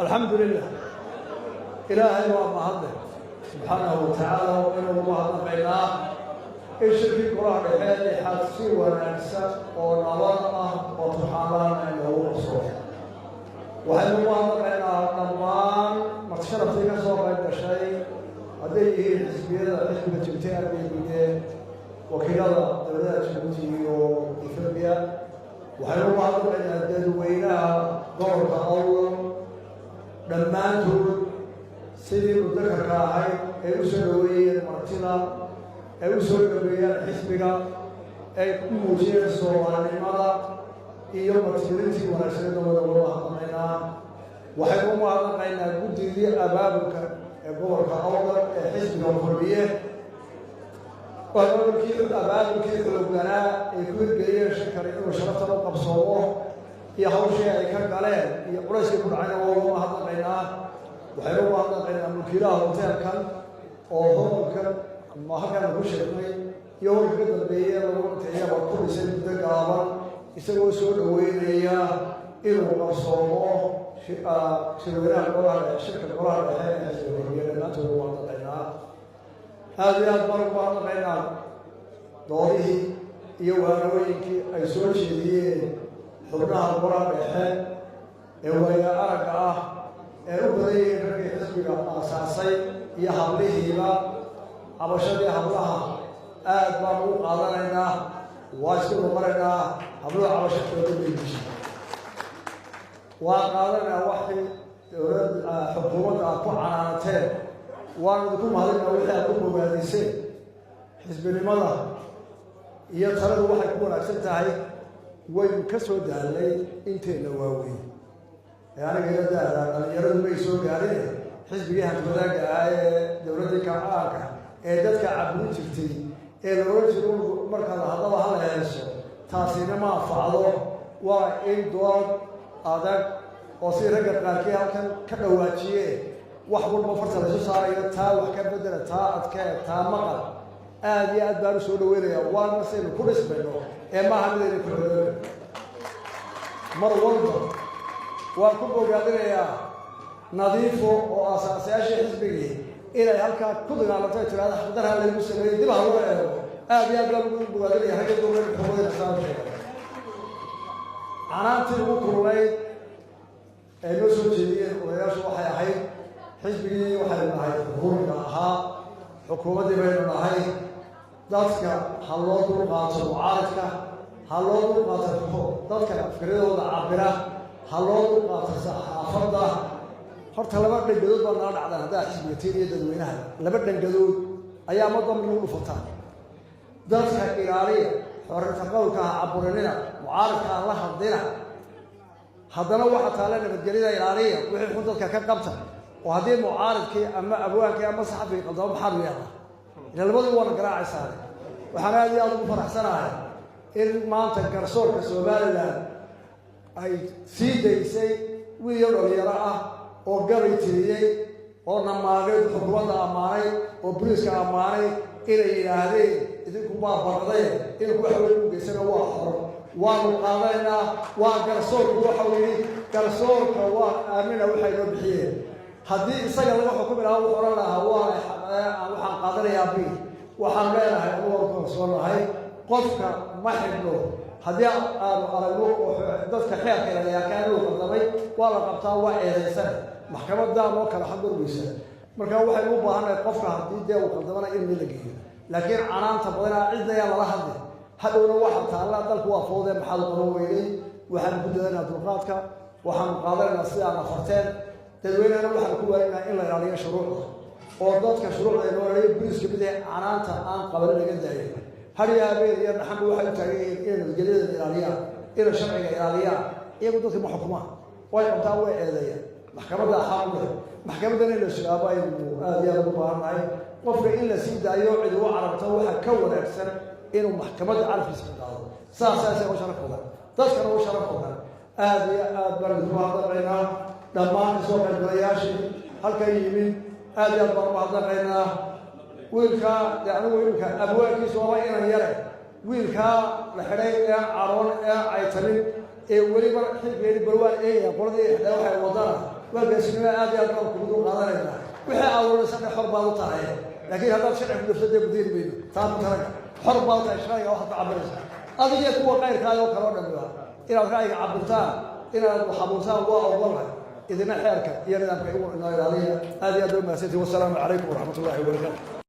الحمد لله إلهي ومهده سبحانه وتعالى وإنه الله نبعنا إيش في قرآن حالي حاسي ونعسى ونظرنا وتحالنا إنه رسول وحين الله نبعنا نظام متشرف لك صوب الشيء هذه الحزبية حزب الجمتين بيديه وكيلا دولة جبوتي وإثيوبيا وحين الله نبعنا دادوينا دور أول dhammaantood sidii mudakarka ahayd ay u soo dhaweeyeen martida ay u soo dhaweeyeen xisbiga ay ku muujiyeen soomaalinimada iyo martigelintii wanaagsanada wada mahadnaqaynaa waxaynu u mahadnaqaynaa guddigii abaabulka ee gobolka awdal ee xisbiga kordhiye abaabulkii xulogganaa ay ku hirgeliyeen shakari inuu sharaftan u qabsoomo iyo hawshii ay ka galeen iyo culayskii ku dhacayna waa uga mahadnaqaynaa waxaynu uga mahadnaqaynaa mulkiilaha hoteelkan oo hoolkan ama halkaan ku sheegnay iyo warka ka dambeeyey lagu intayaba ku dhisay muddo gaaban isagoo soo dhaweynaya inuu qabsoomo shirweynaha golaha shirka golaha dhexe ee xisbiga dhammaantood uga mahadnaqaynaa aada iyo aad baan uga mahadnaqaynaa doodihii iyo waanawooyinkii ay soo jeediyeen xubnaha golaha dhexe ee waaya aragga ah ee u badan yihiin raggii xisbiga aasaasay iyo hablihiiba cabashadii hablaha aad baan ugu qaadanaynaa waa isku noqonaynaa habluhu cabashadooda beydisha waa qaadanaynaa waxay dowladda xukuumadda aad ku canaanateen waan idinku mahadinaa wixii aad ku bogaadiseen xisbinimada iyo taladu waxay ku wanaagsan tahay waynu ka soo daalnay inteenna waaweyn ee aniga ila daada dhalinyaradu may soo gaarine xisbigii hanwadaagga ah ee dowladdii kacaalka ee dadka caburin jirtay ee la oran jiro marka la hadlaba hala heeso taasina ma anfacdo waa in dood adag oo si ragga qaarkii halkan ka dhawaajiyee wax walba farta laysu saarayo taa wax ka bedela taa adkee taa maqal aada iyo aad baan u soo dhaweynayaa waan masaynu ku dhismayno ee maaha midayna ku xoogan mar walba waan ku bogaadinayaa nadiifo oo aasaasayaashii xisbigii inay halkaa ku dagaalanto ay tiraahda xaqdarha laygu sameeyey dib ha loo eego aada iyo aad baan ugu bogaadinaya ragga dowladda xukuumadda saabteeda canaantii ugu kululayd ay noo soo jeediyeen odayaashu waxay ahayd xisbigii waxaynu nahay xukuumiga ahaa xukuumaddii baynu nahay dadka ha loo dulqaato mucaaradka ha loo dulqaato dadka afkaryadooda cabira ha loo dulqaato saxaafadda horta laba dhangadood baa nala dhacdaan haddaa xisbiga tiin iyo dadweynaha laba dhangadood ayaa madam lagu dhufataan dadka ilaaliya xorriyata qowlka ha caburinina mucaaradka ha la hadlina haddana waxa taale nabadgelyada ilaaliya wixii xun dadka ka qabta oo haddii mucaaradkii ama abwaankii ama saxafigii qaldamo maxaa lu yaala ila labadii waana garaacaysaane waxaan aada iyo aada ugu faraxsanahay in maanta garsoorka somalilan ay sii daysay wiil yar dhalinyaro ah oo gabay tiriyey oo namaagay xukuumadda ammaanay oo boliiska ammaanay inay yidhaahdeen idinku baa barday inuu wax weyn u geysana waa xor waanu qaadanaynaa waa garsoorku waxau yidhi garsoorka waa aamina waxay noo bixiyeen haddii isaga laga xukumi lahaa wuxuu odhan lahaa waxaan qaadanayaa bil waxaan leenahay anu warka soonahay qofka ma xidhno haddii aanu aragno oo dadka xeerka ilayakaa inuu qaldamay waa la qabtaa waa eedaysan maxkamaddaa noo kala xadgorgeysa marka waxaynu u baahannahay qofka haddii dee uu qaldamana in mid la geeyo laakiin canaanta badanaa cidnayaa lala hadli hadhowna waxa taalla dalku waa foodee maxaad qaban weynay waxaanu ku dadanaynaa dulqaadka waxaanu qaadanaynaa sidaana farteen dadweynehana waxaanu ku waarinaynaa in la ilaaliyo shuruucda oo dadka shuruucda inoo ilaaliyo boliiska midee canaanta aan qabanin laga daayo hariya habeen iyo dhaxanba waxay u taagan yihiin inay nabadgelyada ilaaliyaan inay sharciga ilaaliyaan iyagu dadka ma xukumaan way qabtaan way eedeeyaan maxkamadda xaq u leh maxkamaddana in la sugaabo aynu aada iyo aada ugu baahannahay qofka in la sii daayo cid ugu carabto waxaa ka wanaagsan inuu maxkamadda carabkiisa ka qaado saasaasay u sharaf badan dadkana u sharaf badan aada iyo aad baan idinku mahadnaqaynaa dhammaan kasoo qaybgalayaashii halkan yimid aada iyo aad baan u mahadnaqaynaa wiilkaa dee anigu iminka abwaankiisu waaba inan yare wiilkaa la xidhay ee caroon ee caytanin ee weliba xilkeeni barwaan eegaya qoladii waxay wadana والقسمة هذه أقول كلهم قادرين وحي أول سنة حرب وطاعة لكن هذا الشرع في نفسه مدير بينه تام ترك حرب وطاعة شوية واحد عبرتها هذه يكون غير كذا وكرر منها إلى رأي عبرتها إلى حبوسها والله إذا ما حركة يا نظام كيقول إنه هذه أدوم مسجد والسلام عليكم ورحمة الله وبركاته.